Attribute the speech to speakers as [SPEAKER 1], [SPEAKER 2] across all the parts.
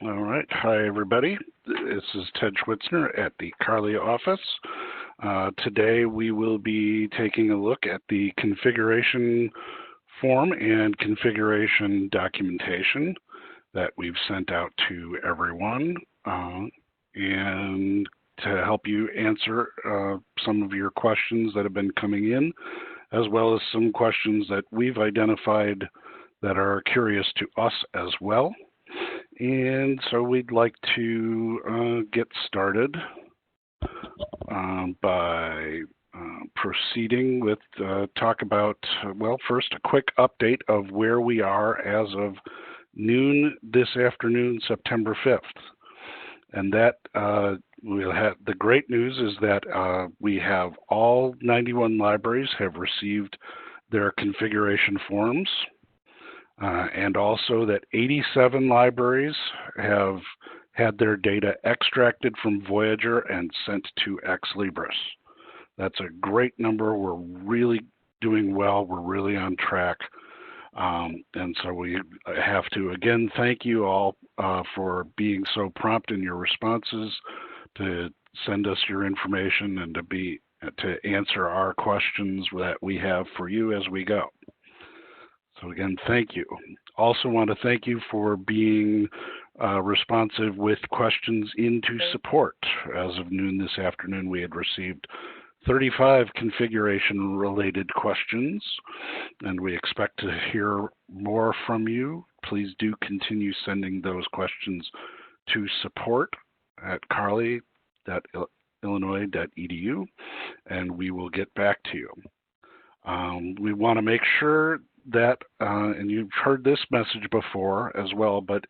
[SPEAKER 1] All right. Hi, everybody. This is Ted Schwitzner at the CARLI office. Today we will be taking a look at the configuration form and configuration documentation that we've sent out to everyone. And to help you answer some of your questions that have been coming in, as well as some questions that we've identified that are curious to us as well. And so we'd like to get started by proceeding with talk about, well, first a quick update of where we are as of noon this afternoon, September 5th. And that we'll have, the great news is that we have all 91 libraries have received their configuration forms. And also that 87 libraries have had their data extracted from Voyager and sent to Ex Libris. That's a great number. We're really doing well. We're really on track. And so we have to, again, thank you all for being so prompt in your responses, to send us your information and to answer our questions that we have for you as we go. So again, thank you. Also want to thank you for being responsive with questions into support. As of noon this afternoon, we had received 35 configuration-related questions, and we expect to hear more from you. Please do continue sending those questions to support@carli.illinois.edu, and we will get back to you. We want to make sure that, and you've heard this message before as well, but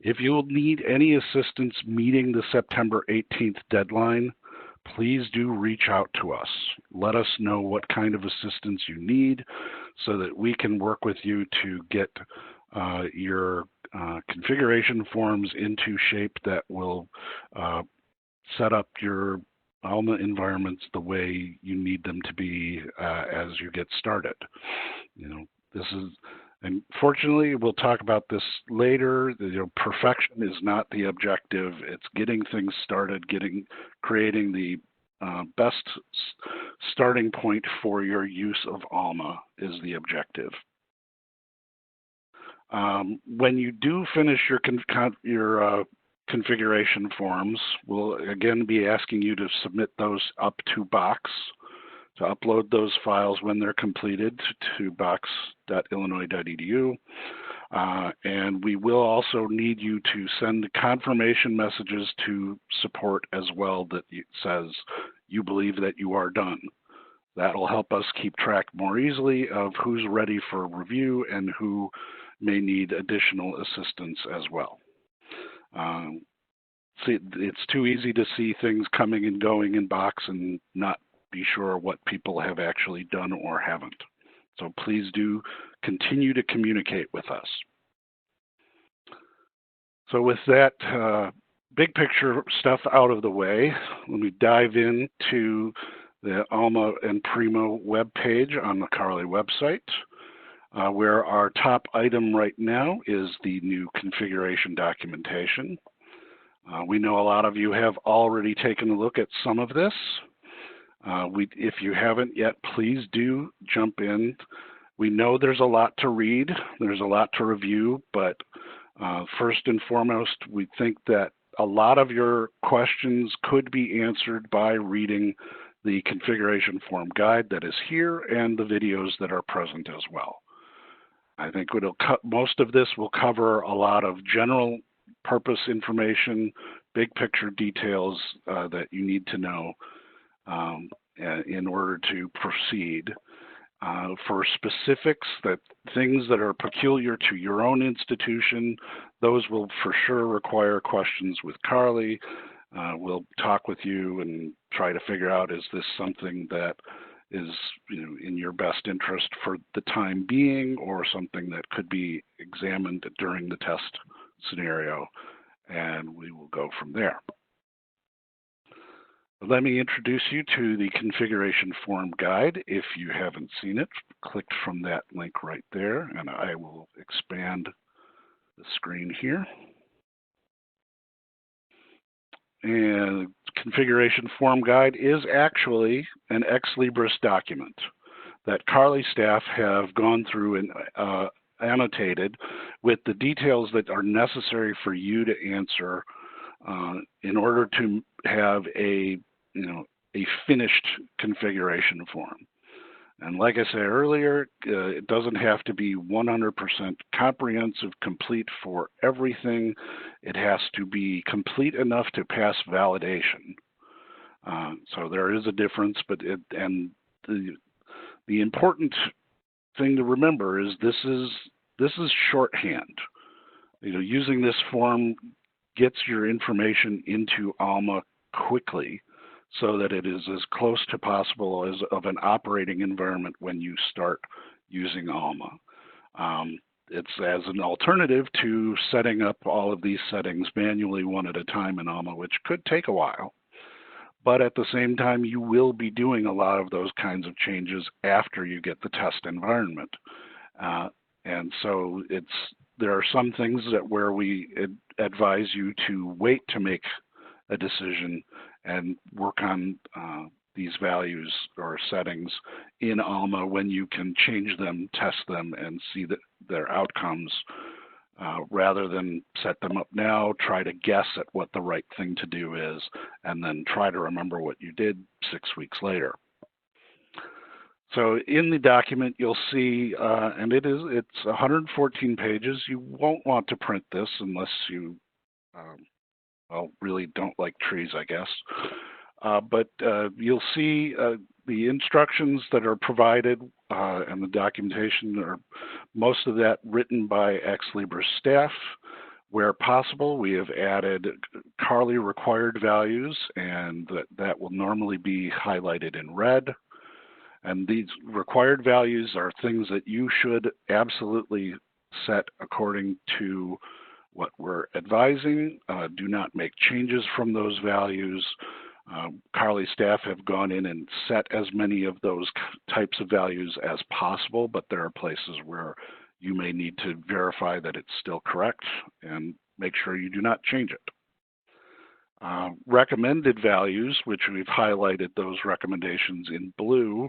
[SPEAKER 1] if you'll need any assistance meeting the September 18th deadline, please do reach out to us. Let us know what kind of assistance you need so that we can work with you to get your configuration forms into shape that will set up your Alma environments the way you need them to be as you get started. You know, this is, and fortunately, we'll talk about this later. Perfection is not the objective. It's getting things started, creating the best starting point for your use of Alma is the objective. When you do finish your configuration forms, we'll again be asking you to submit those up to Box, to upload those files when they're completed to box.illinois.edu. And we will also need you to send confirmation messages to support as well that says you believe that you are done. That'll help us keep track more easily of who's ready for review and who may need additional assistance as well. See, it's too easy to see things coming and going in Box and not be sure what people have actually done or haven't. So please do continue to communicate with us. So with that big picture stuff out of the way, let me dive into the Alma and Primo webpage on the CARLI website, where our top item right now is the new configuration documentation. We know a lot of you have already taken a look at some of this. If you haven't yet, please do jump in. We know there's a lot to read, there's a lot to review, but first and foremost, we think that a lot of your questions could be answered by reading the configuration form guide that is here and the videos that are present as well. I think most of this will cover a lot of general purpose information, big picture details that you need to know in order to proceed. For specifics, things that are peculiar to your own institution, those will for sure require questions with CARLI. We'll talk with you and try to figure out, is this something that is in your best interest for the time being, or something that could be examined during the test scenario, and we will go from there. Let me introduce you to the configuration form guide. If you haven't seen it, click from that link right there, and I will expand the screen here. and configuration form guide is actually an ex libris document that CARLI staff have gone through and annotated with the details that are necessary for you to answer in order to have a finished configuration form. And like I said earlier, it doesn't have to be 100% comprehensive, complete for everything. It has to be complete enough to pass validation. So there is a difference, but the important thing to remember is this is shorthand. Using this form gets your information into Alma quickly, so that it is as close to possible as of an operating environment when you start using Alma. It's as an alternative to setting up all of these settings manually one at a time in Alma, which could take a while. But at the same time, you will be doing a lot of those kinds of changes after you get the test environment. And so there are some things where we advise you to wait to make a decision and work on these values or settings in Alma when you can change them, test them, and see their outcomes, rather than set them up now, try to guess at what the right thing to do is, and then try to remember what you did 6 weeks later. So in the document, you'll see, and it's 114 pages. You won't want to print this unless you really don't like trees, I guess. But you'll see the instructions that are provided and the documentation are most of that written by ex libris staff. Where possible, we have added CARLI required values, and that will normally be highlighted in red. And these required values are things that you should absolutely set according to what we're advising. Do not make changes from those values. CARLI staff have gone in and set as many of those types of values as possible, but there are places where you may need to verify that it's still correct and make sure you do not change it. Recommended values, which we've highlighted those recommendations in blue,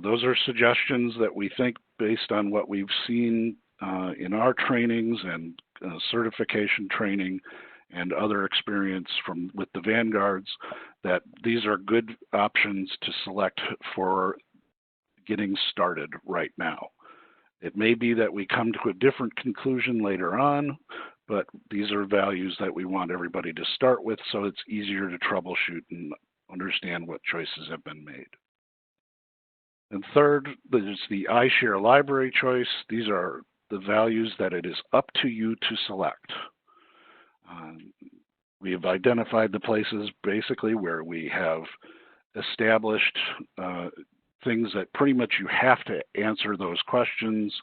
[SPEAKER 1] those are suggestions that we think, based on what we've seen in our trainings and certification training and other experience with the Vanguards, that these are good options to select for getting started right now. It may be that we come to a different conclusion later on, but these are values that we want everybody to start with, so it's easier to troubleshoot and understand what choices have been made. And third, there's the iShare library choice. These are the values that it is up to you to select. We have identified the places basically where we have established things that pretty much you have to answer those questions,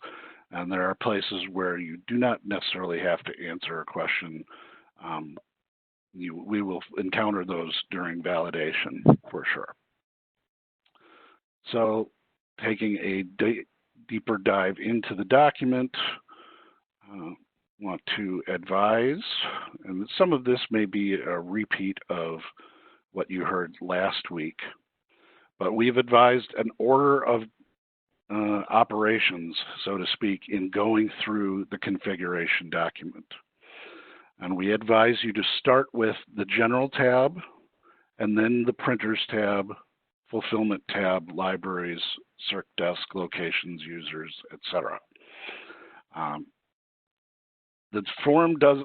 [SPEAKER 1] and there are places where you do not necessarily have to answer a question. We will encounter those during validation for sure. So taking a deeper dive into the document, want to advise, and some of this may be a repeat of what you heard last week, but we've advised an order of operations, so to speak, in going through the configuration document. And we advise you to start with the General tab, and then the Printers tab, Fulfillment tab, Libraries, Circ Desk, Locations, Users, etc. The form does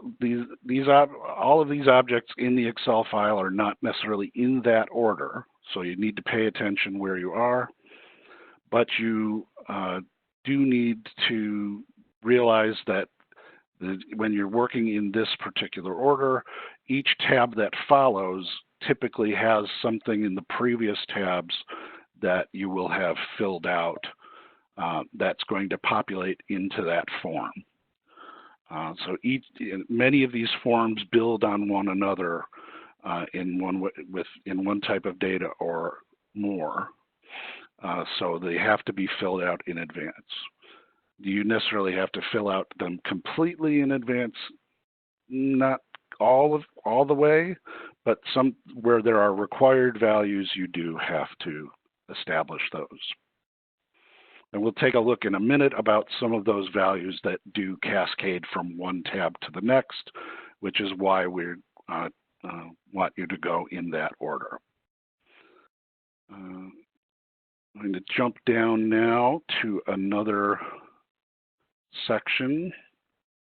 [SPEAKER 1] all of these objects in the Excel file are not necessarily in that order, so you need to pay attention where you are, but you do need to realize that when you're working in this particular order, each tab that follows typically has something in the previous tabs that you will have filled out that's going to populate into that form. So many of these forms build on one another in one type of data or more. So they have to be filled out in advance. Do you necessarily have to fill out them completely in advance? Not all the way, but where there are required values, you do have to establish those. And we'll take a look in a minute about some of those values that do cascade from one tab to the next, which is why we want you to go in that order. I'm going to jump down now to another section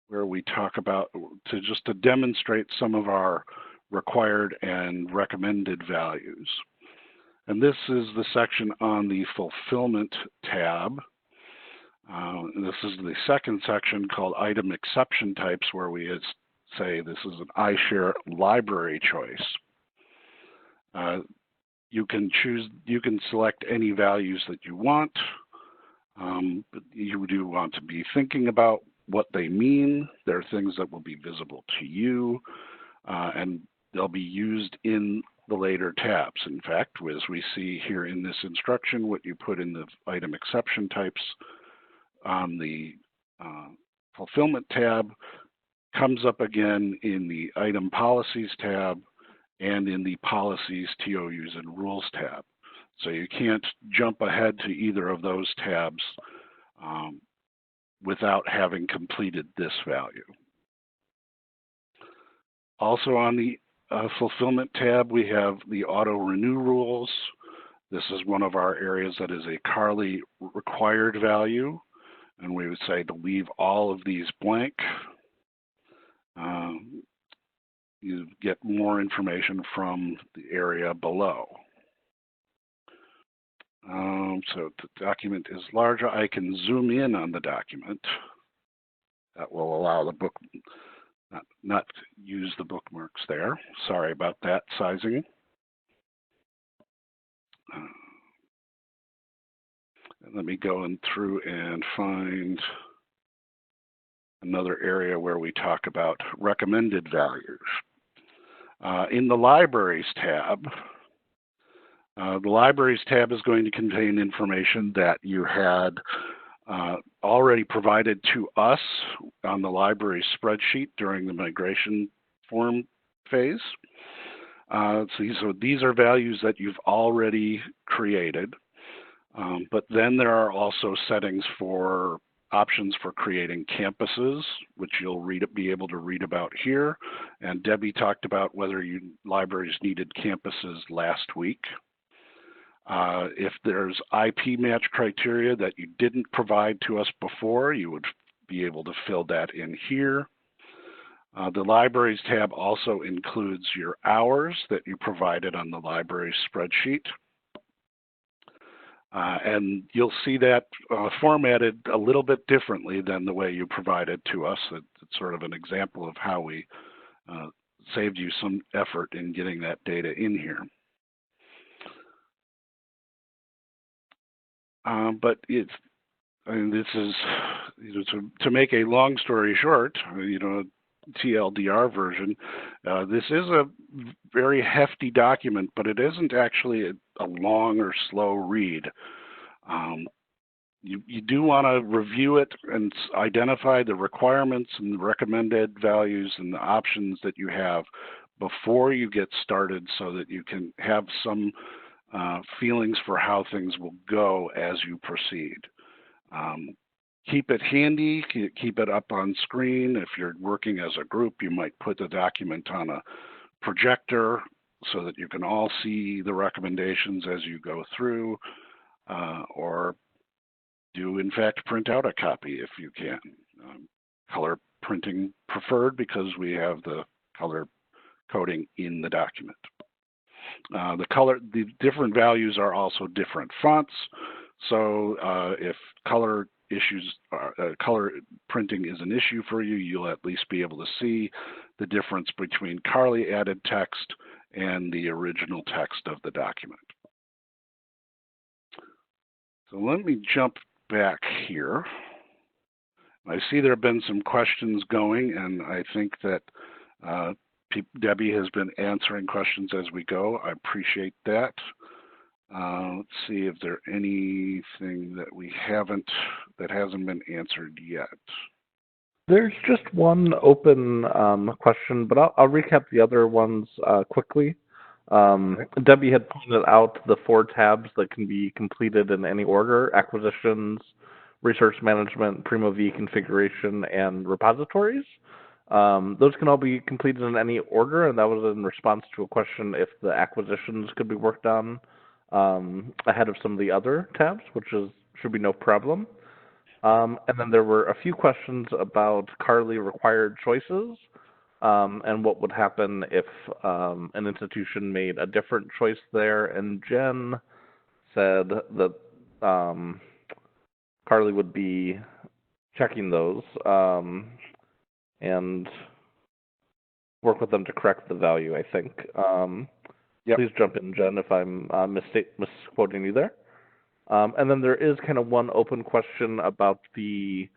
[SPEAKER 1] where we talk about, just to demonstrate some of our required and recommended values. And this is the section on the Fulfillment tab. This is the second section called Item Exception Types, where we say this is an iShare library choice. You can select any values that you want, but you do want to be thinking about what they mean. They're things that will be visible to you, and they'll be used in the later tabs. In fact, as we see here in this instruction, what you put in the item exception types on the Fulfillment tab comes up again in the Item Policies tab and in the Policies, TOUs, and Rules tab. So you can't jump ahead to either of those tabs without having completed this value. Also on the Fulfillment tab, we have the Auto Renew Rules. This is one of our areas that is a CARLI required value, and we would say to leave all of these blank. You get more information from the area below. So the document is larger. I can zoom in on the document. That will allow the book not use the bookmarks there. Sorry about that sizing. Let me go in through and find another area where we talk about recommended values. In the Libraries tab, the Libraries tab is going to contain information that you had already provided to us on the library spreadsheet during the migration form phase. So these are values that you've already created, but then there are also settings for options for creating campuses, which you'll be able to read about here. And Debbie talked about whether libraries needed campuses last week. If there's IP match criteria that you didn't provide to us before, you would be able to fill that in here. The Libraries tab also includes your hours that you provided on the library spreadsheet. And you'll see that formatted a little bit differently than the way you provided to us. It's sort of an example of how we saved you some effort in getting that data in here. But this is, to make a long story short, TLDR version, this is a very hefty document, but it isn't actually a long or slow read. You do want to review it and identify the requirements and the recommended values and the options that you have before you get started, so that you can have some feelings for how things will go as you proceed. Keep it handy, keep it up on screen. If you're working as a group, you might put the document on a projector so that you can all see the recommendations as you go through, or do in fact print out a copy if you can. Color printing preferred because we have the color coding in the document. The different values are also different fonts. So if color printing is an issue for you, you'll at least be able to see the difference between CARLI added text and the original text of the document. So let me jump back here. I see there have been some questions going, and I think that Debbie has been answering questions as we go. I appreciate that. Let's see if there's anything that hasn't been answered yet.
[SPEAKER 2] There's just one open question, but I'll recap the other ones quickly. Debbie had pointed out the 4 tabs that can be completed in any order: acquisitions, research management, Primo V configuration, and repositories. Those can all be completed in any order, and that was in response to a question if the acquisitions could be worked on ahead of some of the other tabs, which should be no problem. And then there were a few questions about CARLI required choices and what would happen if an institution made a different choice there. And Jen said that CARLI would be checking those and work with them to correct the value, I think.
[SPEAKER 1] Yep.
[SPEAKER 2] Please jump in, Jen, if I'm misquoting you there. And then there is kind of one open question about the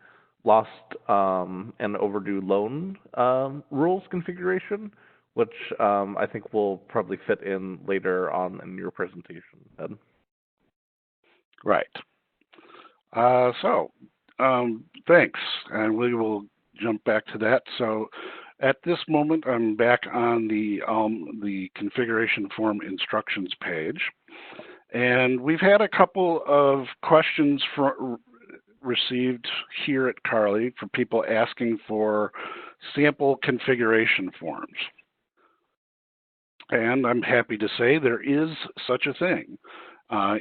[SPEAKER 2] lost and overdue loan rules configuration, which I think will probably fit in later on in your presentation, Ed.
[SPEAKER 1] Right. Thanks, and we will jump back to that. So at this moment, I'm back on the configuration form instructions page. And we've had a couple of questions received here at CARLI for people asking for sample configuration forms. And I'm happy to say there is such a thing.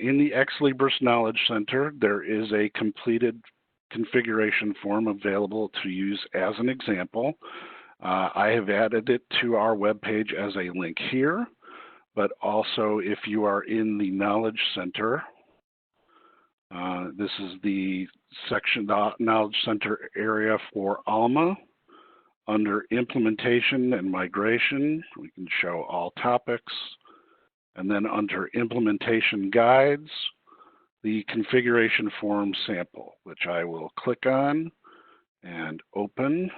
[SPEAKER 1] In the Ex Libris Knowledge Center, there is a completed configuration form available to use as an example. I have added it to our webpage as a link here, but also if you are in the Knowledge Center, this is the section, the Knowledge Center area for Alma. Under Implementation and Migration, we can show all topics. And then under Implementation Guides, the configuration form sample, which I will click on and open.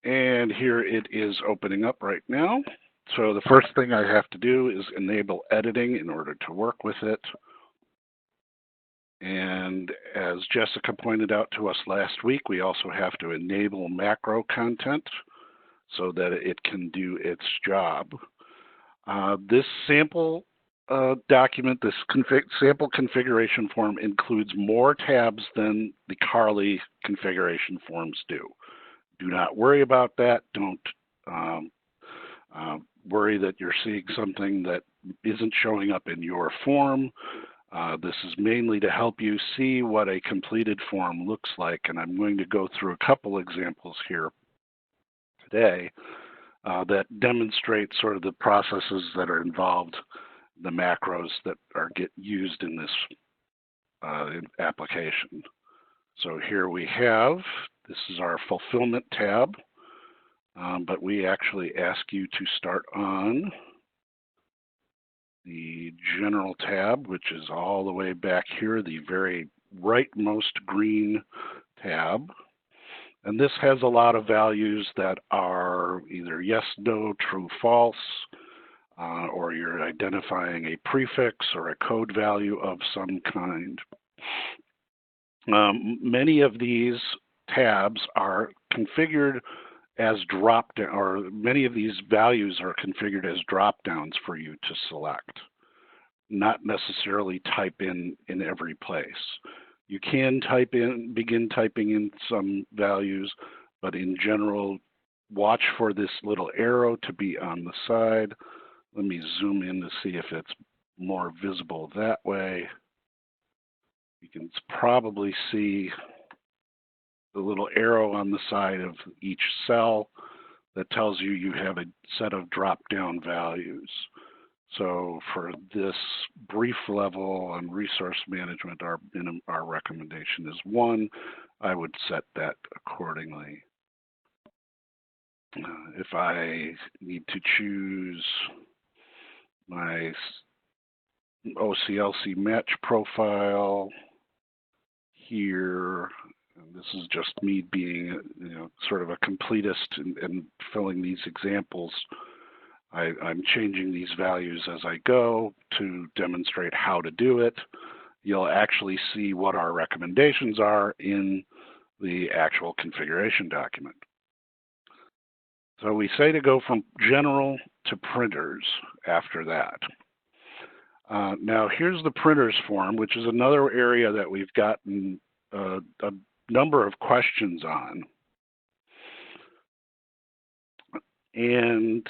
[SPEAKER 1] And here it is opening up right now. So the first thing I have to do is enable editing in order to work with it. And as Jessica pointed out to us last week, we also have to enable macro content so that it can do its job. This sample document, this sample configuration form includes more tabs than the CARLI configuration forms do. Do not worry about that. Don't worry that you're seeing something that isn't showing up in your form. This is mainly to help you see what a completed form looks like, and I'm going to go through a couple examples here today that demonstrate sort of the processes that are involved, the macros that are used in this application. So here we have, this is our fulfillment tab, but we actually ask you to start on the general tab, which is all the way back here, the very rightmost green tab. And this has a lot of values that are either yes, no, true, false, or you're identifying a prefix or a code value of some kind. Many of these tabs are configured as drop-down, or many of these values are configured as drop-downs for you to select, not necessarily type in every place. You can begin typing in some values, but in general, watch for this little arrow to be on the side. Let me zoom in to see if it's more visible that way. You can probably see the little arrow on the side of each cell that tells you you have a set of drop-down values. So for this brief level on resource management, our recommendation is 1. I would set that accordingly. If I need to choose my OCLC match profile here. And this is just me being, sort of a completist and filling these examples. I'm changing these values as I go to demonstrate how to do it. You'll actually see what our recommendations are in the actual configuration document. So we say to go from general to printers after that. Now here's the printers form, which is another area that we've gotten a number of questions on. And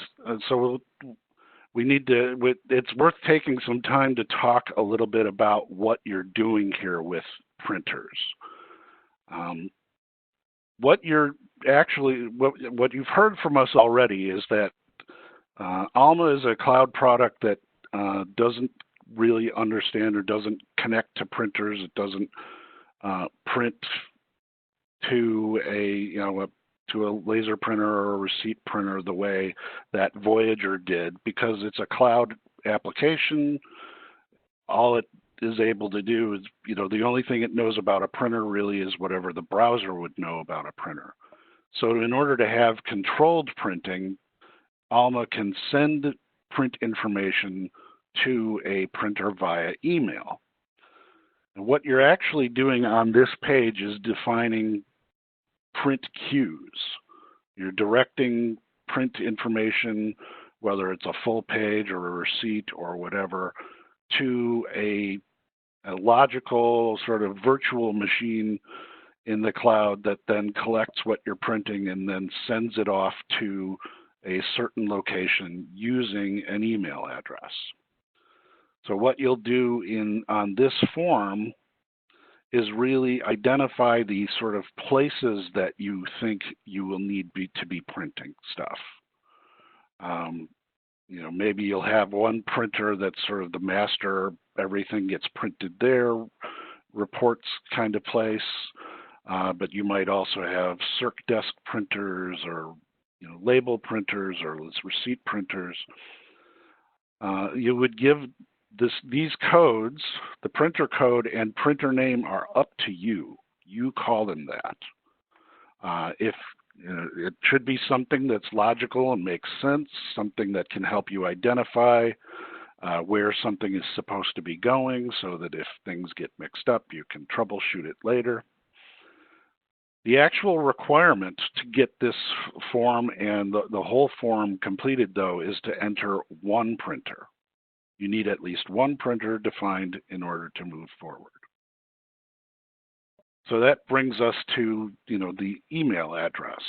[SPEAKER 1] so we need to, it's worth taking some time to talk a little bit about what you're doing here with printers. What you're actually, what you've heard from us already is that Alma is a cloud product that doesn't really understand or doesn't connect to printers. It doesn't print to a laser printer or a receipt printer the way that Voyager did, because it's a cloud application. All it is able to do is, the only thing it knows about a printer really is whatever the browser would know about a printer. So in order to have controlled printing, Alma can send print information to a printer via email. And what you're actually doing on this page is defining print queues. You're directing print information, whether it's a full page or a receipt or whatever, to a logical sort of virtual machine in the cloud that then collects what you're printing and then sends it off to a certain location using an email address. So what you'll do on this form is really identify the sort of places that you think you will need to be printing stuff. Maybe you'll have one printer that's sort of the master, everything gets printed there, reports kind of place, but you might also have circ desk printers or label printers or receipt printers. You would give these codes, the printer code and printer name are up to you. You call them that. It should be something that's logical and makes sense, something that can help you identify where something is supposed to be going, so that if things get mixed up, you can troubleshoot it later. The actual requirement to get this form and the whole form completed, though, is to enter one printer. You need at least one printer defined in order to move forward. So that brings us to, the email address.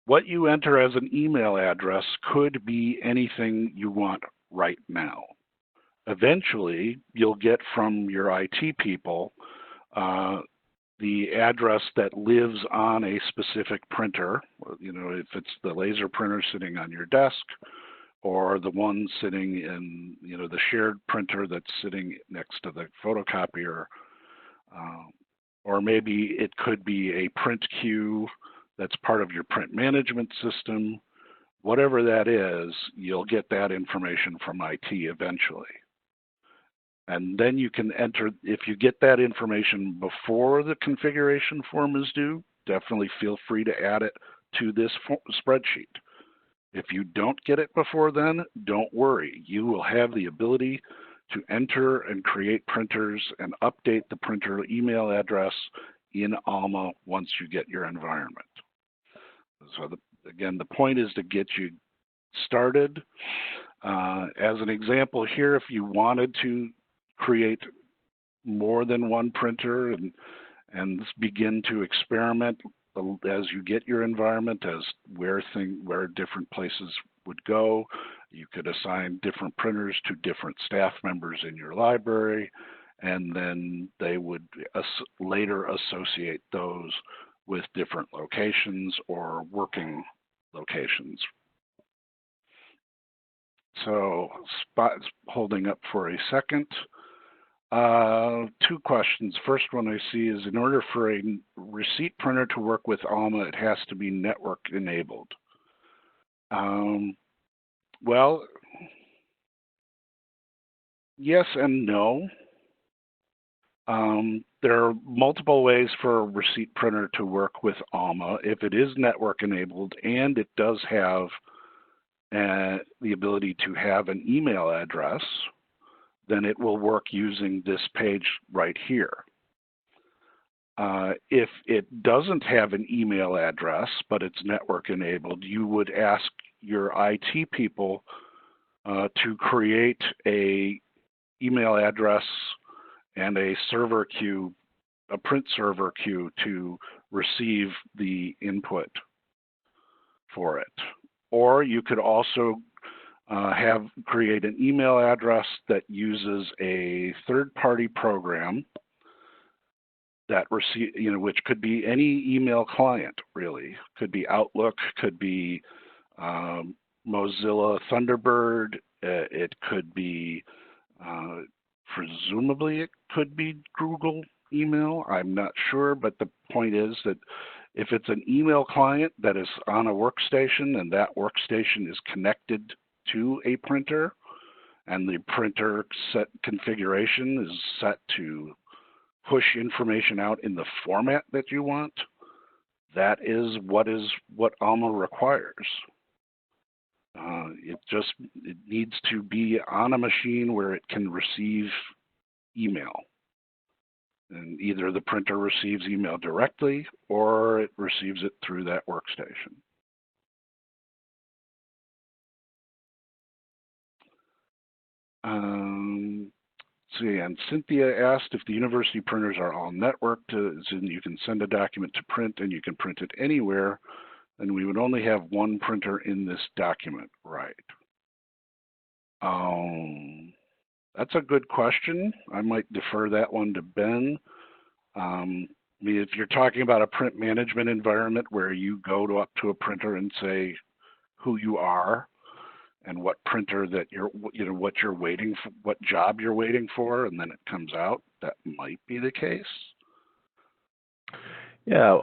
[SPEAKER 1] What you enter as an email address could be anything you want right now. Eventually, you'll get from your IT people the address that lives on a specific printer. If it's the laser printer sitting on your desk, or the one sitting in, the shared printer that's sitting next to the photocopier. Or maybe it could be a print queue that's part of your print management system. Whatever that is, you'll get that information from IT eventually. And then you can enter, if you get that information before the configuration form is due, definitely feel free to add it to this spreadsheet. If you don't get it before then, don't worry. You will have the ability to enter and create printers and update the printer email address in Alma once you get your environment. So again, the point is to get you started. As an example here, if you wanted to create more than one printer and begin to experiment as you get your environment, as where different places would go. You could assign different printers to different staff members in your library, and then they would later associate those with different locations or working locations. So spot's holding up for a second. Two questions. First one I see is, in order for a receipt printer to work with Alma, it has to be network enabled. Well, Yes and no. There are multiple ways for a receipt printer to work with Alma. If it is network enabled and it does have the ability to have an email address, then it will work using this page right here. If it doesn't have an email address, but it's network enabled, you would ask your IT people to create a email address and a server queue, a print server queue to receive the input for it. Or you could also create an email address that uses a third-party program that which could be any email client, really. Could be Outlook, could be Mozilla Thunderbird, it could be presumably it could be Google email. I'm not sure, but the point is that if it's an email client that is on a workstation and that workstation is connected to a printer and the printer set configuration is set to push information out in the format that you want, that is what Alma requires. It needs to be on a machine where it can receive email. And either the printer receives email directly or it receives it through that workstation. See, and Cynthia asked if the university printers are all networked, so you can send a document to print and you can print it anywhere, then we would only have one printer in this document, right? That's a good question. I might defer that one to Ben. I mean, if you're talking about a print management environment where you go up to a printer and say who you are and what printer that what you're waiting for, what job you're waiting for, and then it comes out, that might be the case.
[SPEAKER 2] Yeah.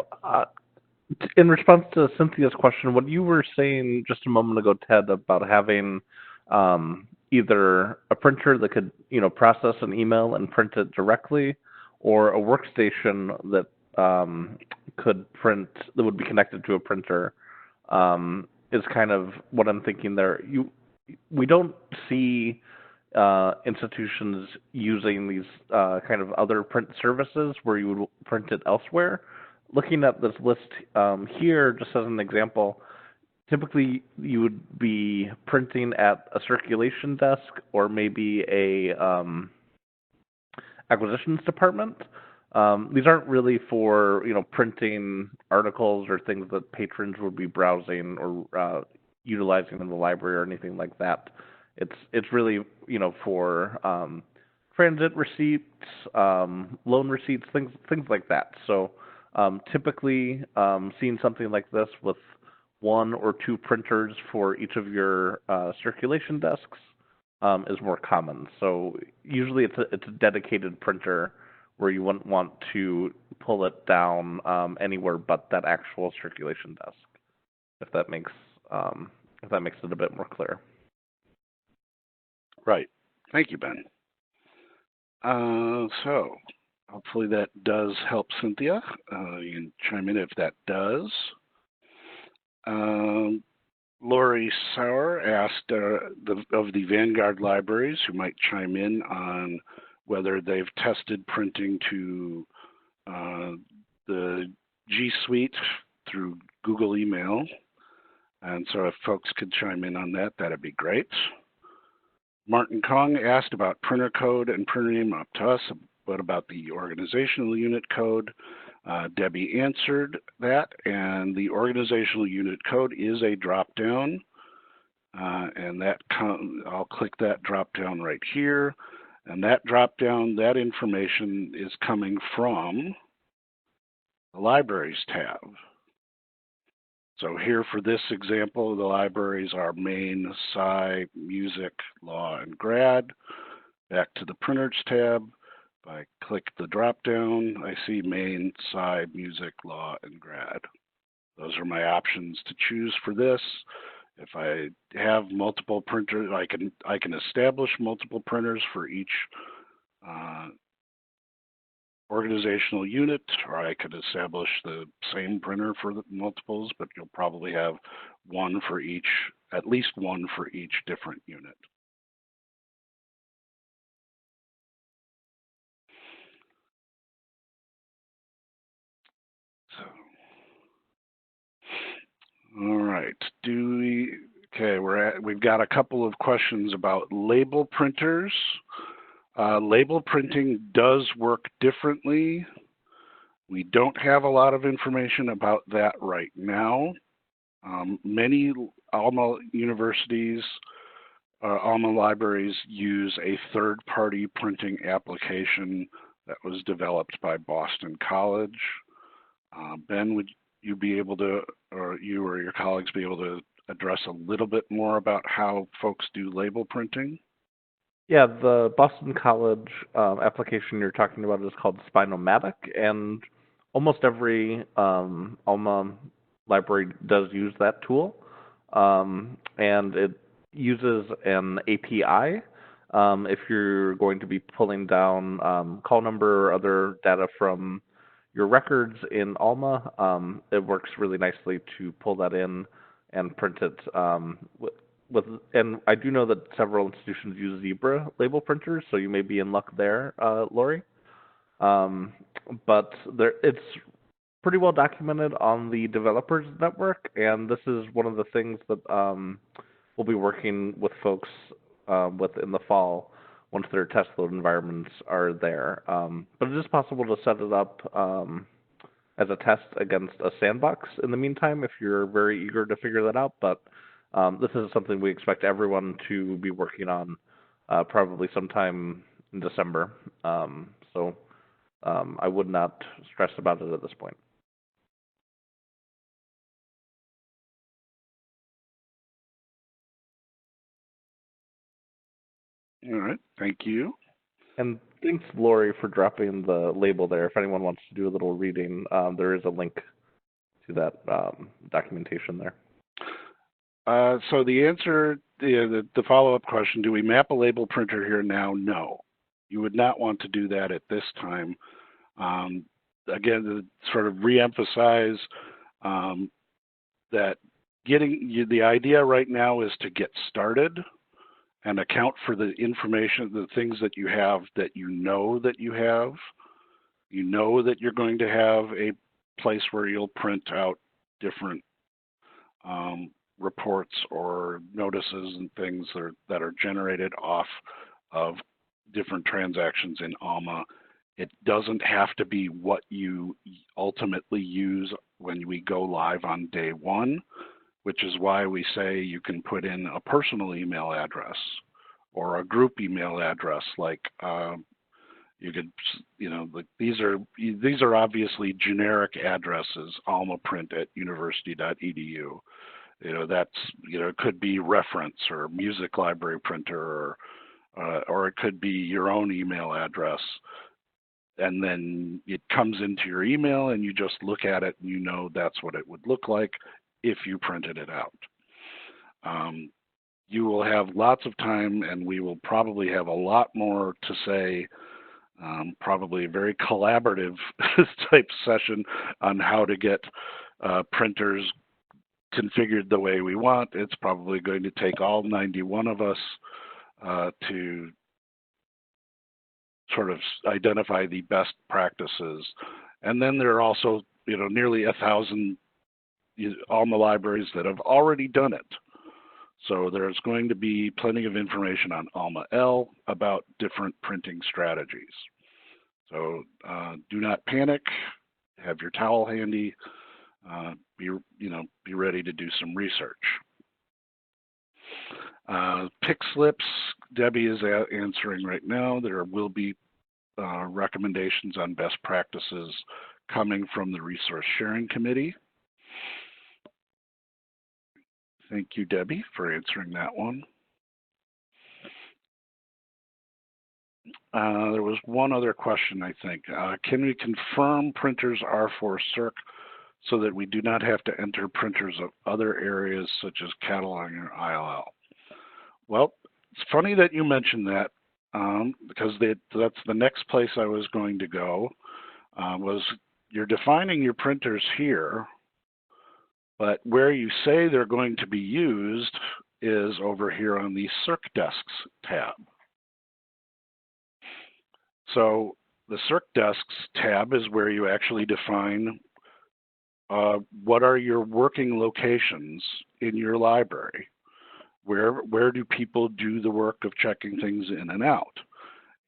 [SPEAKER 2] In response to Cynthia's question, what you were saying just a moment ago, Ted, about having either a printer that could, process an email and print it directly, or a workstation that could print, that would be connected to a printer, is kind of what I'm thinking there. We don't see institutions using these kind of other print services where you would print it elsewhere. Looking at this list here, just as an example, typically you would be printing at a circulation desk or maybe a acquisitions department. These aren't really for printing articles or things that patrons would be browsing or utilizing in the library or anything like that. It's really for transit receipts, loan receipts, things like that. So typically, seeing something like this with one or two printers for each of your circulation desks is more common. So usually it's a dedicated printer where you wouldn't want to pull it down anywhere but that actual circulation desk. If that makes it a bit more clear.
[SPEAKER 1] Right. Thank you, Ben. So hopefully that does help Cynthia. You can chime in if that does. Lori Sauer asked of the Vanguard libraries who might chime in on whether they've tested printing to the G Suite through Google email. And so if folks could chime in on that, that'd be great. Martin Kong asked about printer code and printer name, up to us. What about the organizational unit code? Debbie answered that, and the organizational unit code is a drop-down, and I'll click that drop-down right here, and that drop-down, that information is coming from the Libraries tab. So here for this example, the libraries are Main, Sci, Music, Law, and Grad. Back to the Printers tab. If I click the drop-down, I see Main, Sci, Music, Law, and Grad. Those are my options to choose for this. If I have multiple printers, I can establish multiple printers for each uh, organizational unit, or I could establish the same printer for the multiples, but you'll probably have one for each, at least one for each different unit. So, all right. We've got a couple of questions about label printers. Label printing does work differently. We don't have a lot of information about that right now. Many Alma universities, Alma libraries use a third-party printing application that was developed by Boston College. Ben, would you be able to, or you or your colleagues be able to address a little bit more about how folks do label printing?
[SPEAKER 2] Yeah, the Boston College application you're talking about is called Spinomatic, and almost every Alma library does use that tool, and it uses an API. If you're going to be pulling down call number or other data from your records in Alma, it works really nicely to pull that in and print it and I do know that several institutions use Zebra label printers, so you may be in luck there, Lori. But it's pretty well documented on the developers network, and this is one of the things that we'll be working with folks with in the fall once their test load environments are there. But it is possible to set it up as a test against a sandbox in the meantime if you're very eager to figure that out. But this is something we expect everyone to be working on probably sometime in December. So I would not stress about it at this point.
[SPEAKER 1] All right, thank you.
[SPEAKER 2] And thanks, Lori, for dropping the label there. If anyone wants to do a little reading, there is a link to that documentation there.
[SPEAKER 1] So the answer, the follow-up question, do we map a label printer here now? No. You would not want to do that at this time. Again, to sort of reemphasize that the idea right now is to get started and account for the information, the things that you have that you know that you have. You know that you're going to have a place where you'll print out different reports or notices and things that are generated off of different transactions in Alma. It doesn't have to be what you ultimately use when we go live on day one, which is why we say you can put in a personal email address or a group email address. Like you could, like these are obviously generic addresses, almaprint@university.edu. That's, it could be reference or music library printer or it could be your own email address. And then it comes into your email and you just look at it and you know that's what it would look like if you printed it out. You will have lots of time and we will probably have a lot more to say, probably a very collaborative type session on how to get printers configured the way we want. It's probably going to take all 91 of us to sort of identify the best practices. And then there are also, nearly 1,000 Alma libraries that have already done it. So there's going to be plenty of information on Alma L about different printing strategies. So do not panic. Have your towel handy. Be ready to do some research. Pick slips, Debbie is answering right now. There will be recommendations on best practices coming from the Resource Sharing Committee. Thank you, Debbie, for answering that one. There was one other question, I think. Can we confirm printers are for Circ so that we do not have to enter printers of other areas such as cataloging or ILL. Well, it's funny that you mentioned that because that's the next place I was going to go, was you're defining your printers here, but where you say they're going to be used is over here on the Circ Desks tab. So the Circ Desks tab is where you actually define what are your working locations in your library. Where do people do the work of checking things in and out?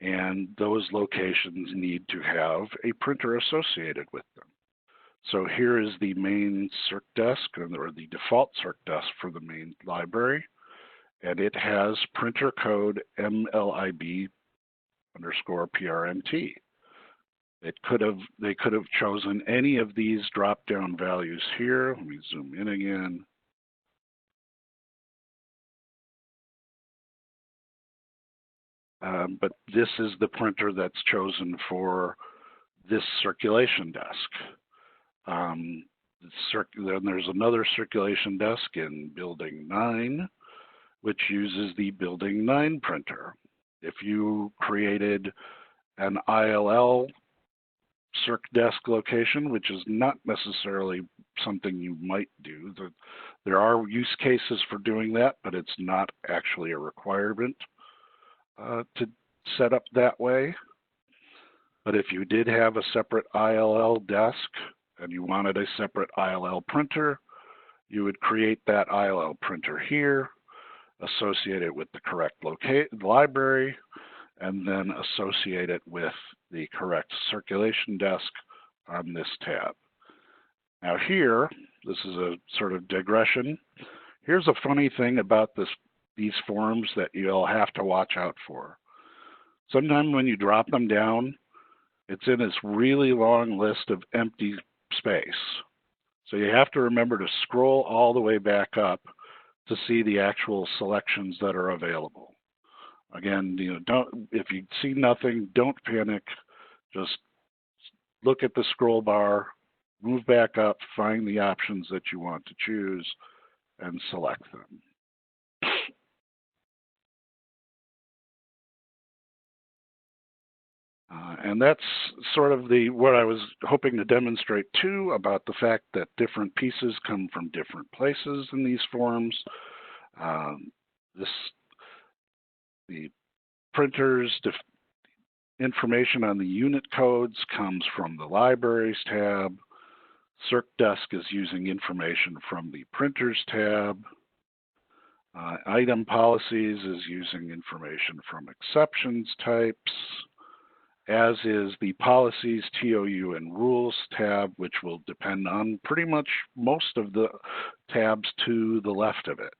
[SPEAKER 1] And those locations need to have a printer associated with them. So here is the main Circ Desk, or the default Circ Desk for the main library, and it has printer code MLIB_PRNT. They could have chosen any of these drop-down values here. Let me zoom in again. But this is the printer that's chosen for this circulation desk. Then there's another circulation desk in Building 9, which uses the Building 9 printer. If you created an ILL Circ Desk location, which is not necessarily something you might do, there are use cases for doing that, but it's not actually a requirement to set up that way. But if you did have a separate ILL desk and you wanted a separate ILL printer, you would create that ILL printer here, associate it with the correct library, and then associate it with the correct circulation desk on this tab. Now here, this is a sort of digression. Here's a funny thing about these forms that you'll have to watch out for. Sometimes when you drop them down, it's in this really long list of empty space. So you have to remember to scroll all the way back up to see the actual selections that are available. Again, if you see nothing, don't panic. Just look at the scroll bar, move back up, find the options that you want to choose, and select them. And that's sort of what I was hoping to demonstrate too, about the fact that different pieces come from different places in these forms. The printers, information on the unit codes comes from the Libraries tab. Circ Desk is using information from the Printers tab. Item Policies is using information from Exceptions types, as is the Policies, TOU, and Rules tab, which will depend on pretty much most of the tabs to the left of it.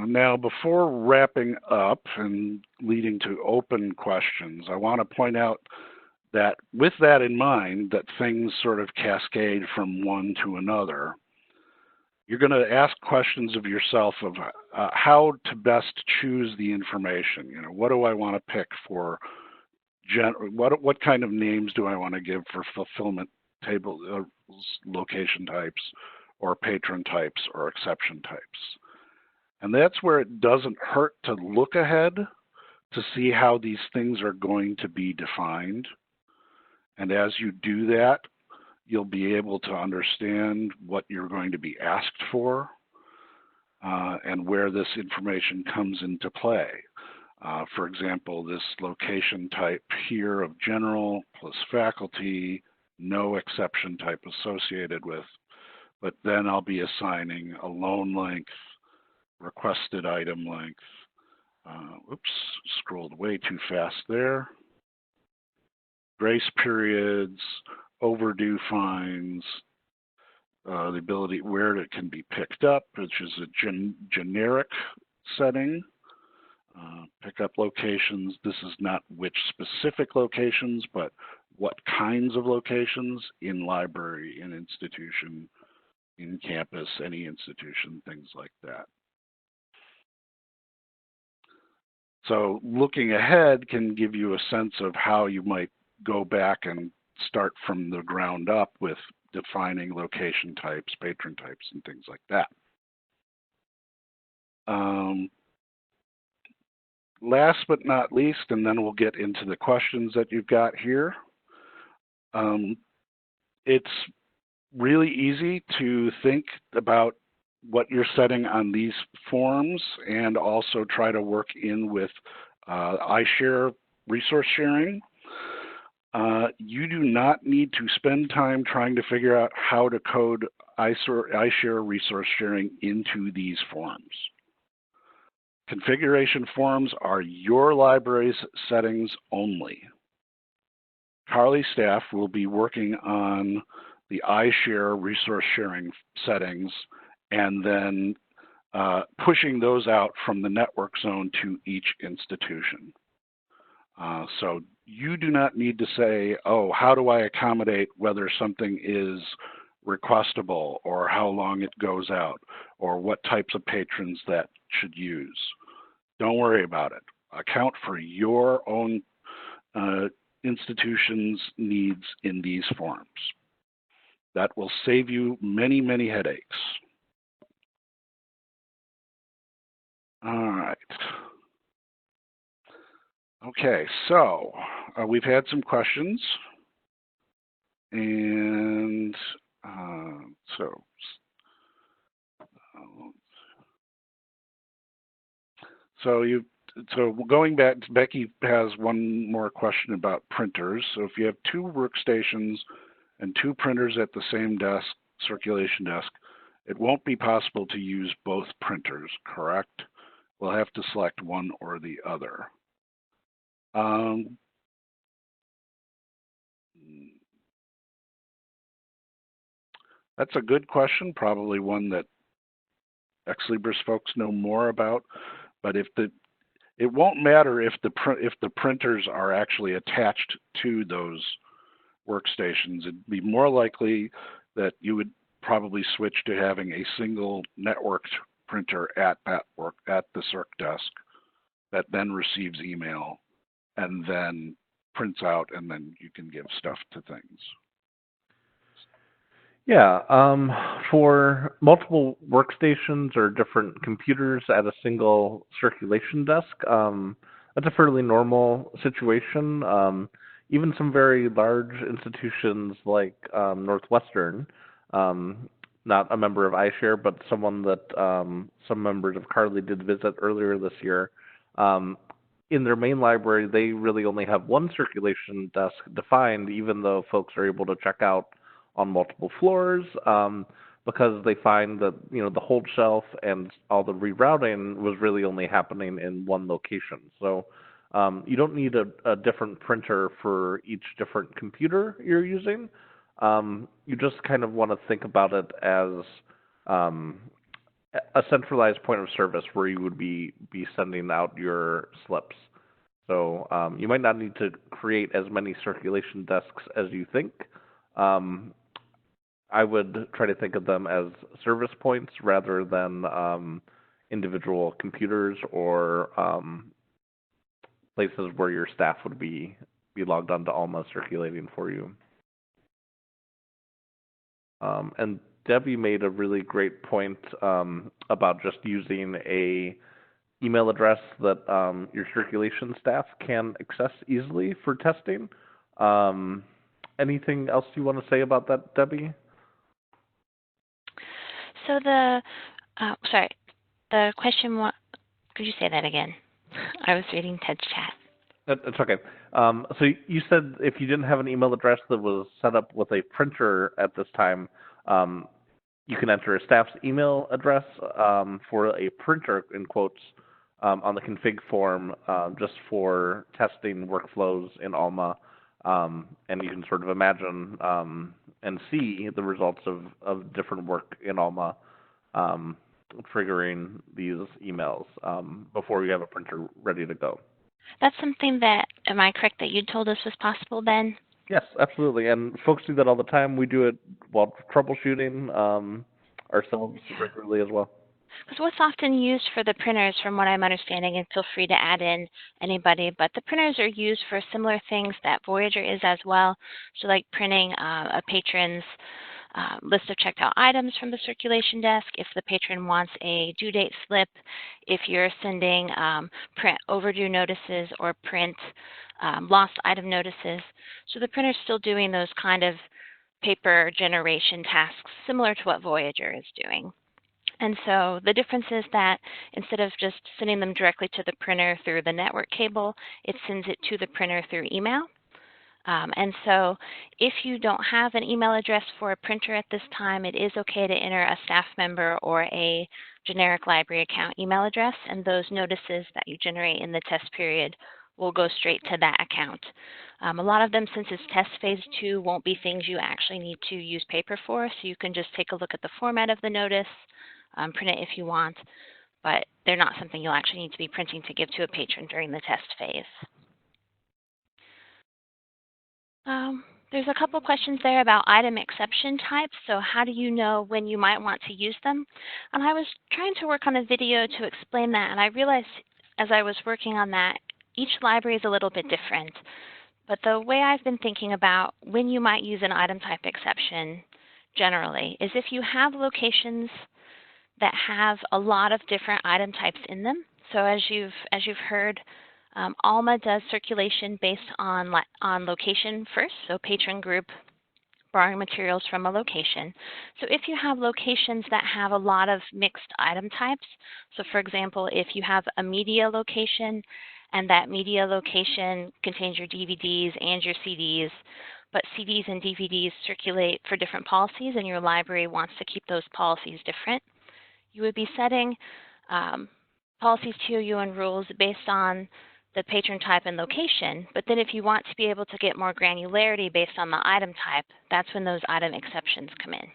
[SPEAKER 1] Now, before wrapping up and leading to open questions, I want to point out that with that in mind, that things sort of cascade from one to another, you're going to ask questions of yourself of how to best choose the information. What do I want to pick for, what kind of names do I want to give for fulfillment table location types, or patron types, or exception types? And that's where it doesn't hurt to look ahead to see how these things are going to be defined. And as you do that, you'll be able to understand what you're going to be asked for and where this information comes into play. For example, this location type here of general plus faculty, no exception type associated with, but then I'll be assigning a loan length, requested item length. Oops, scrolled way too fast there. Grace periods, overdue fines, the ability where it can be picked up, which is a generic setting. Pickup locations, this is not which specific locations, but what kinds of locations in library, in institution, in campus, any institution, things like that. So looking ahead can give you a sense of how you might go back and start from the ground up with defining location types, patron types, and things like that. Last but not least, and then we'll get into the questions that you've got here. It's really easy to think about what you're setting on these forms and also try to work in with iShare resource sharing. You do not need to spend time trying to figure out how to code iShare resource sharing into these forms. Configuration forms are your library's settings only. CARLI staff will be working on the iShare resource sharing settings and then pushing those out from the network zone to each institution. So you do not need to say, oh, how do I accommodate whether something is requestable or how long it goes out or what types of patrons that should use. Don't worry about it. Account for your own institution's needs in these forms. That will save you many, many headaches. All right. Okay, so we've had some questions. And so going back, Becky has one more question about printers. So if you have two workstations and two printers at the same desk, circulation desk, it won't be possible to use both printers, correct? We'll have to select one or the other. That's a good question, probably one that Ex Libris folks know more about. But it won't matter if the printers are actually attached to those workstations. It'd be more likely that you would probably switch to having a single networked printer at the circ desk that then receives email and then prints out, and then you can give stuff to things.
[SPEAKER 2] Yeah, for multiple workstations or different computers at a single circulation desk, that's a fairly normal situation. Even some very large institutions like Northwestern, not a member of iShare, but someone that some members of CARLI did visit earlier this year, in their main library, they really only have one circulation desk defined, even though folks are able to check out on multiple floors, because they find that the hold shelf and all the rerouting was really only happening in one location. So you don't need a different printer for each different computer you're using. You just kind of want to think about it as a centralized point of service where you would be sending out your slips. So you might not need to create as many circulation desks as you think. I would try to think of them as service points rather than individual computers or places where your staff would be logged on to Alma circulating for you. And Debbie made a really great point about just using a email address that your circulation staff can access easily for testing. Anything else you want to say about that, Debbie?
[SPEAKER 3] So the question was, could you say that again? I was reading Ted's chat.
[SPEAKER 2] That's okay. So you said if you didn't have an email address that was set up with a printer at this time, you can enter a staff's email address for a printer, in quotes, on the config form just for testing workflows in Alma. And you can sort of imagine and see the results of different work in Alma triggering these emails before you have a printer ready to go.
[SPEAKER 3] That's something that, am I correct that you told us was possible, Ben?
[SPEAKER 2] Yes, absolutely. And folks do that all the time. We do it while troubleshooting ourselves regularly as well.
[SPEAKER 3] because what's often used for the printers, from what I'm understanding, and feel free to add in anybody, but the printers are used for similar things that Voyager is as well. So like printing a patron's list of checked out items from the circulation desk, if the patron wants a due date slip, if you're sending print overdue notices or print lost item notices. So the printer's still doing those kind of paper generation tasks similar to what Voyager is doing. And so the difference is that instead of just sending them directly to the printer through the network cable, it sends it to the printer through email. And so if you don't have an email address for a printer at this time, it is okay to enter a staff member or a generic library account email address, and those notices that you generate in the test period will go straight to that account. A lot of them, since it's test phase 2, won't be things you actually need to use paper for, so you can just take a look at the format of the notice, print it if you want, but they're not something you'll actually need to be printing to give to a patron during the test phase. There's a couple questions there about item exception types. So how do you know when you might want to use them? And I was trying to work on a video to explain that, and I realized as I was working on that, each library is a little bit different. But the way I've been thinking about when you might use an item type exception generally is if you have locations that have a lot of different item types in them. So as you've heard, Alma does circulation based on location first, so patron group borrowing materials from a location. So if you have locations that have a lot of mixed item types, so for example, if you have a media location and that media location contains your DVDs and your CDs, but CDs and DVDs circulate for different policies and your library wants to keep those policies different, you would be setting policies, TOU, and rules based on the patron type and location, but then if you want to be able to get more granularity based on the item type, that's when those item exceptions come in.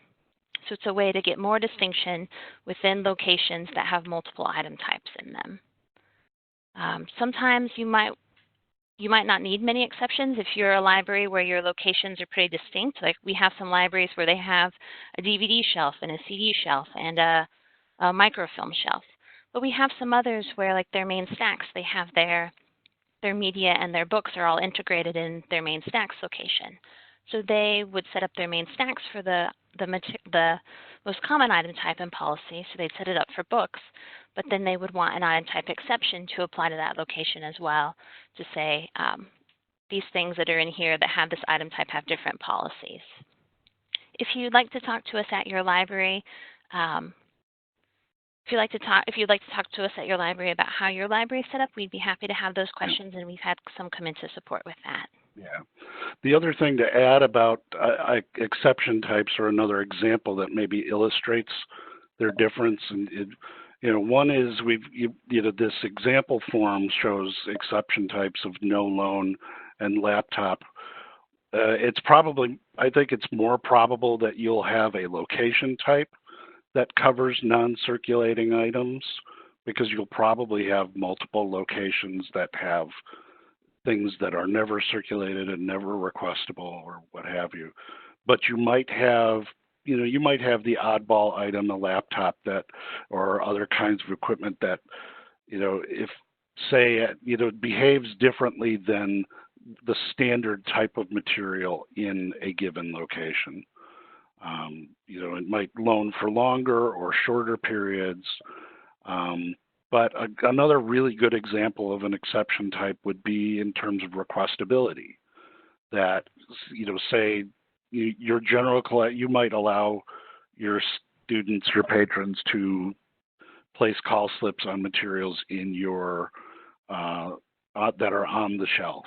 [SPEAKER 3] So it's a way to get more distinction within locations that have multiple item types in them. Sometimes you might not need many exceptions if you're a library where your locations are pretty distinct. Like we have some libraries where they have a DVD shelf and a CD shelf and a microfilm shelf. But we have some others where, like their main stacks, they have their media and their books are all integrated in their main stacks location. So they would set up their main stacks for the most common item type and policy, so they'd set it up for books, but then they would want an item type exception to apply to that location as well to say these things that are in here that have this item type have different policies. If you'd like to talk to us at your library, if you'd like to talk to us at your library about how your library is set up, we'd be happy to have those questions, and we've had some come in to support with that.
[SPEAKER 1] Yeah. The other thing to add about exception types, or another example that maybe illustrates their difference, and one is this example form shows exception types of no loan and laptop. I think it's more probable that you'll have a location type that covers non-circulating items, because you'll probably have multiple locations that have things that are never circulated and never requestable or what have you. But you might have, the oddball item, a laptop or other kinds of equipment that, if say, behaves differently than the standard type of material in a given location. It might loan for longer or shorter periods. But another really good example of an exception type would be in terms of requestability. That, say your general you might allow your students, your patrons, to place call slips on materials in your that are on the shelf.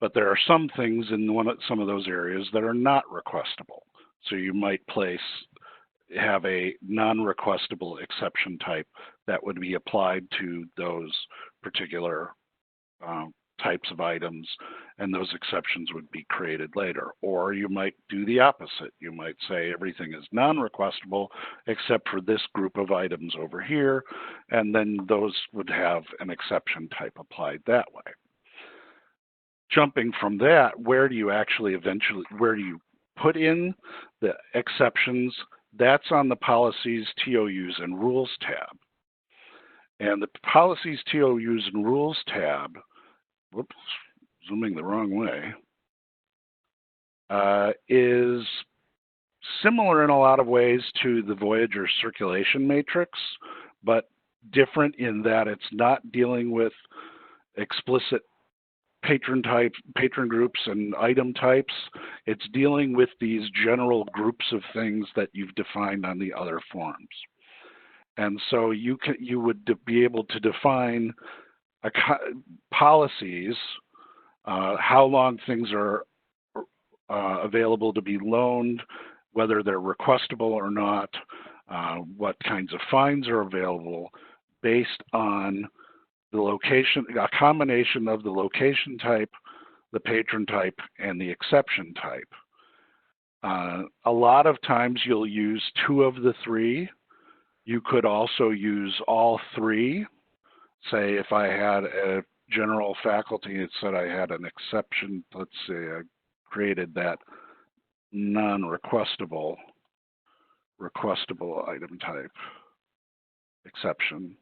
[SPEAKER 1] But there are some things in some of those areas that are not requestable. So you might have a non-requestable exception type that would be applied to those particular types of items, and those exceptions would be created later. Or you might do the opposite. You might say everything is non-requestable except for this group of items over here, and then those would have an exception type applied that way. Jumping from that, where do you put in the exceptions That's on the Policies, TOUs, and Rules tab. And the Policies, TOUs, and Rules tab, whoops, zooming the wrong way, is similar in a lot of ways to the Voyager circulation matrix, but different in that it's not dealing with explicit patron types, patron groups, and item types. It's dealing with these general groups of things that you've defined on the other forms. And so you would be able to define policies, how long things are available to be loaned, whether they're requestable or not, what kinds of fines are available based on the location, a combination of the location type, the patron type, and the exception type. A lot of times you'll use 2 of the 3. You could also use all 3. Say if I had a general faculty, it said I had an exception, let's say I created that non-requestable, requestable item type exception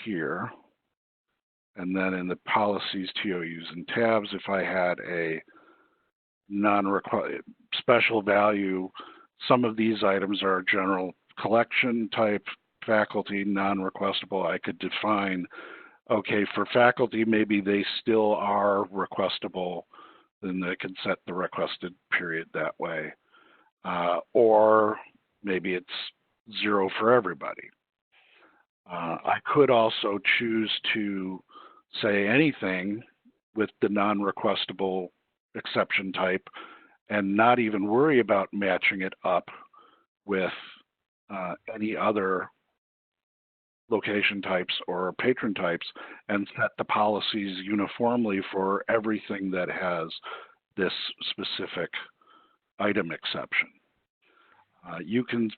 [SPEAKER 1] here. And then in the policies, TOUs, and tabs, if I had a special value, some of these items are general collection type, faculty, non-requestable. I could define, okay, for faculty, maybe they still are requestable, then they can set the requested period that way. Or maybe it's 0 for everybody. I could also choose to say anything with the non-requestable exception type and not even worry about matching it up with any other location types or patron types and set the policies uniformly for everything that has this specific item exception.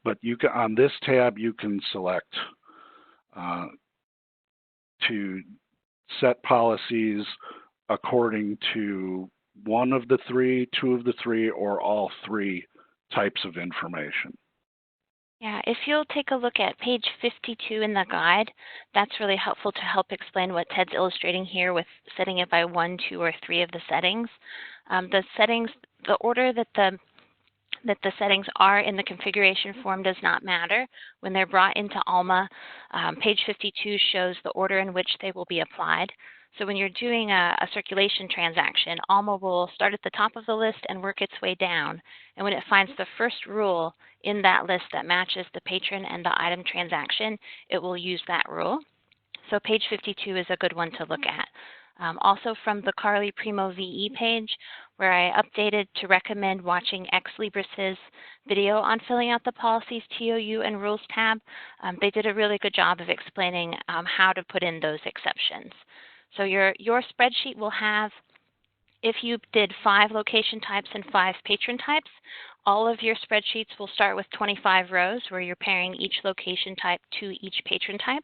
[SPEAKER 1] But on this tab, you can select to set policies according to 1 of the 3, 2 of the 3, or all 3 types of information.
[SPEAKER 3] Yeah, if you'll take a look at page 52 in the guide, that's really helpful to help explain what Ted's illustrating here with setting it by 1, 2, or 3 of the settings. The order that the settings are in the configuration form does not matter. When they're brought into Alma, page 52 shows the order in which they will be applied. So when you're doing a circulation transaction, Alma will start at the top of the list and work its way down. And when it finds the first rule in that list that matches the patron and the item transaction, it will use that rule. So page 52 is a good one to look at. Also from the CARLI Primo VE page, where I updated to recommend watching Ex Libris's video on filling out the Policies, TOU, and Rules tab. They did a really good job of explaining how to put in those exceptions. So your spreadsheet will have, if you did 5 location types and 5 patron types, all of your spreadsheets will start with 25 rows where you're pairing each location type to each patron type.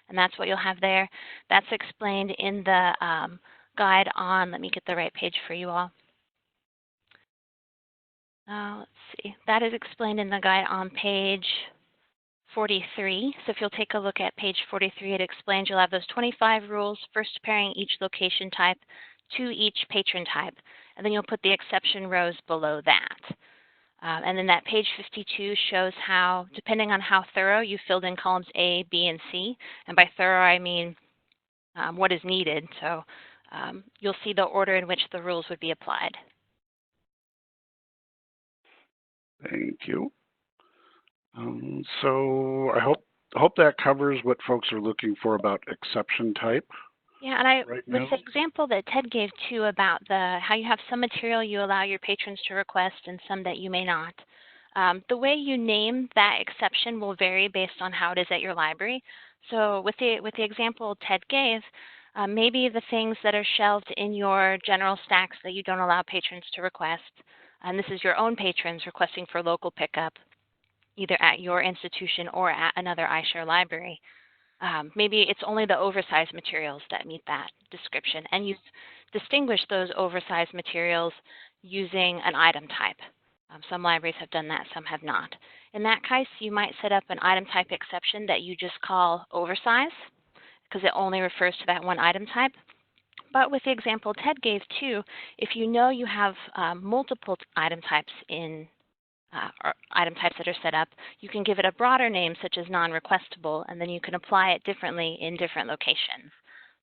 [SPEAKER 3] And that's what you'll have there. That's explained in the guide on, let me get the right page for you all. Let's see, that is explained in the guide on page 43. So if you'll take a look at page 43, it explains you'll have those 25 rules, first pairing each location type to each patron type, and then you'll put the exception rows below that. And then that page 52 shows how, depending on how thorough you filled in columns A, B, and C, and by thorough I mean what is needed. So you'll see the order in which the rules would be applied.
[SPEAKER 1] Thank you. So I hope that covers what folks are looking for about exception type.
[SPEAKER 3] Yeah, and with the example that Ted gave too about how you have some material you allow your patrons to request and some that you may not. The way you name that exception will vary based on how it is at your library. So with the example Ted gave, maybe the things that are shelved in your general stacks that you don't allow patrons to request, and this is your own patrons requesting for local pickup, either at your institution or at another iShare library. Maybe it's only the oversized materials that meet that description, and you've distinguished those oversized materials using an item type. Some libraries have done that, some have not. In that case, you might set up an item type exception that you just call oversize, because it only refers to that one item type. But with the example Ted gave too, if you know you have multiple item types or item types that are set up, you can give it a broader name such as non-requestable, and then you can apply it differently in different locations.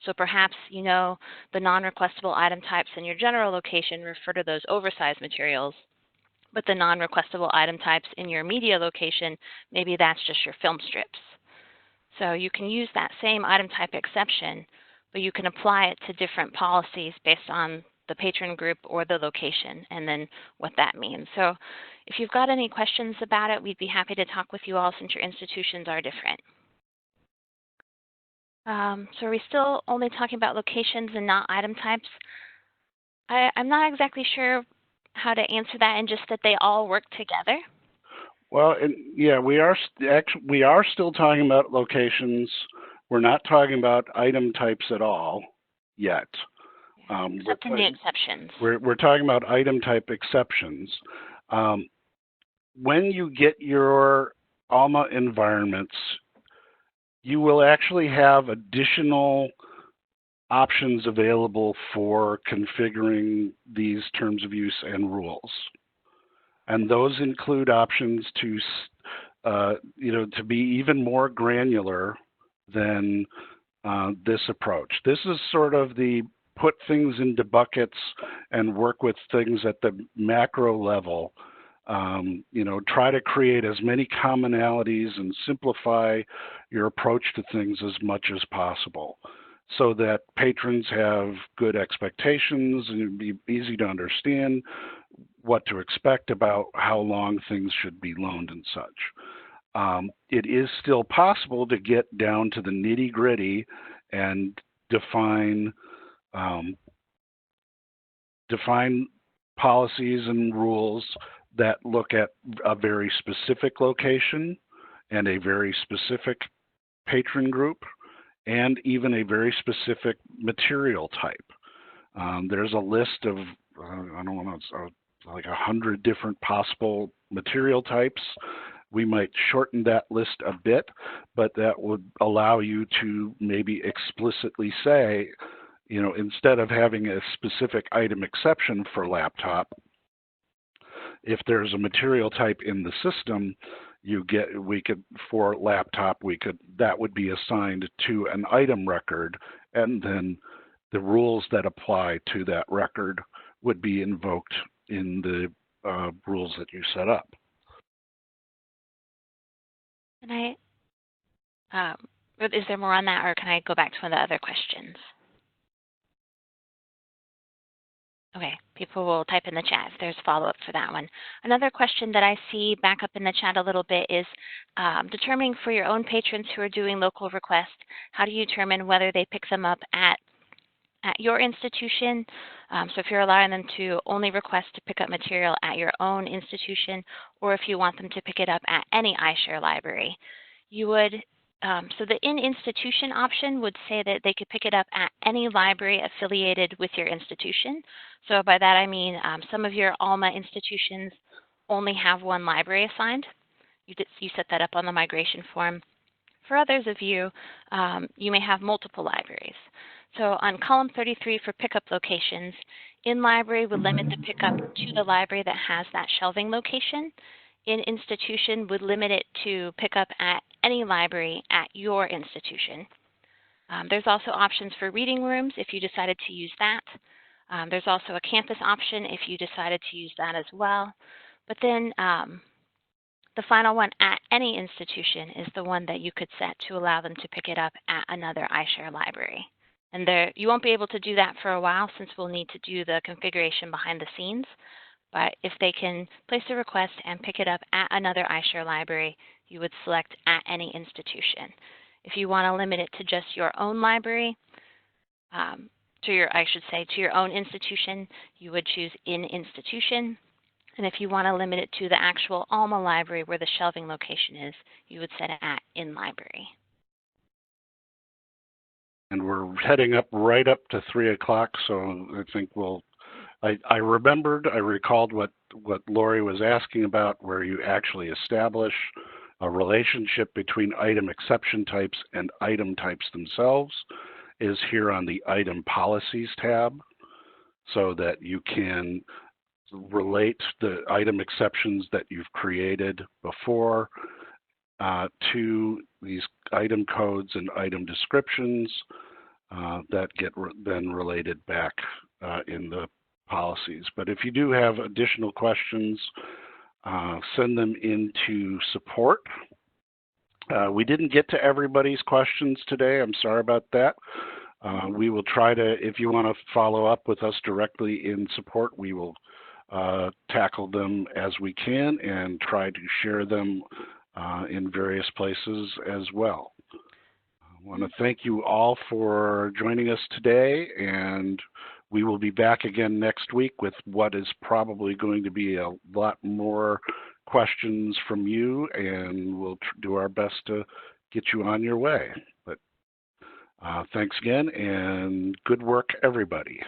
[SPEAKER 3] So perhaps you know the non-requestable item types in your general location refer to those oversized materials, but the non-requestable item types in your media location, maybe that's just your film strips. So you can use that same item type exception, but you can apply it to different policies based on the patron group or the location, and then what that means. So if you've got any questions about it, we'd be happy to talk with you all since your institutions are different. So are we still only talking about locations and not item types? I'm not exactly sure how to answer that, and just that they all work together.
[SPEAKER 1] Well, yeah, we are still talking about locations. We're not talking about item types at all yet.
[SPEAKER 3] Except in the exceptions.
[SPEAKER 1] We're talking about item type exceptions. When you get your Alma environments, you will actually have additional options available for configuring these terms of use and rules. And those include options to, to be even more granular than this approach. This is sort of the put things into buckets and work with things at the macro level. Try to create as many commonalities and simplify your approach to things as much as possible, so that patrons have good expectations and it'd be easy to understand what to expect about how long things should be loaned and such. It is still possible to get down to the nitty-gritty and define policies and rules that look at a very specific location and a very specific patron group, and even a very specific material type. There's a list of, I don't want to, like 100 different possible material types. We might shorten that list a bit, but that would allow you to maybe explicitly say, instead of having a specific item exception for laptop, if there's a material type in the system, for laptop, that would be assigned to an item record, and then the rules that apply to that record would be invoked in the rules that you set up.
[SPEAKER 3] Can is there more on that, or can I go back to one of the other questions? Okay, people will type in the chat if there's follow-up for that one. Another question that I see back up in the chat a little bit is determining for your own patrons who are doing local requests, how do you determine whether they pick them up at your institution? So if you're allowing them to only request to pick up material at your own institution, or if you want them to pick it up at any iShare library, you would, so the in-institution option would say that they could pick it up at any library affiliated with your institution. So by that I mean some of your Alma institutions only have one library assigned. You set that up on the migration form. For others of you, you may have multiple libraries. So on column 33 for pickup locations, in-library would limit the pickup to the library that has that shelving location. In-institution would limit it to pickup at any library at your institution. There's also options for reading rooms if you decided to use that. There's also a campus option if you decided to use that as well. But then the final one, at any institution, is the one that you could set to allow them to pick it up at another iShare library. And you won't be able to do that for a while, since we'll need to do the configuration behind the scenes. But if they can place a request and pick it up at another iShare library, you would select at any institution. If you want to limit it to just your own library, to your own institution, you would choose in institution. And if you want to limit it to the actual Alma library where the shelving location is, you would set it at in library.
[SPEAKER 1] And we're heading up right up to 3 o'clock, so I think I recalled what what Lori was asking about, where you actually establish a relationship between item exception types and item types themselves, is here on the Item Policies tab, so that you can relate the item exceptions that you've created before to these item codes and item descriptions that get then related back in the policies. But if you do have additional questions, send them into support. We didn't get to everybody's questions today. I'm sorry about that. We will try to, if you want to follow up with us directly in support, we will tackle them as we can and try to share them in various places as well. I want to thank you all for joining us today, and we will be back again next week with what is probably going to be a lot more questions from you, and we'll do our best to get you on your way. But thanks again, and good work, everybody.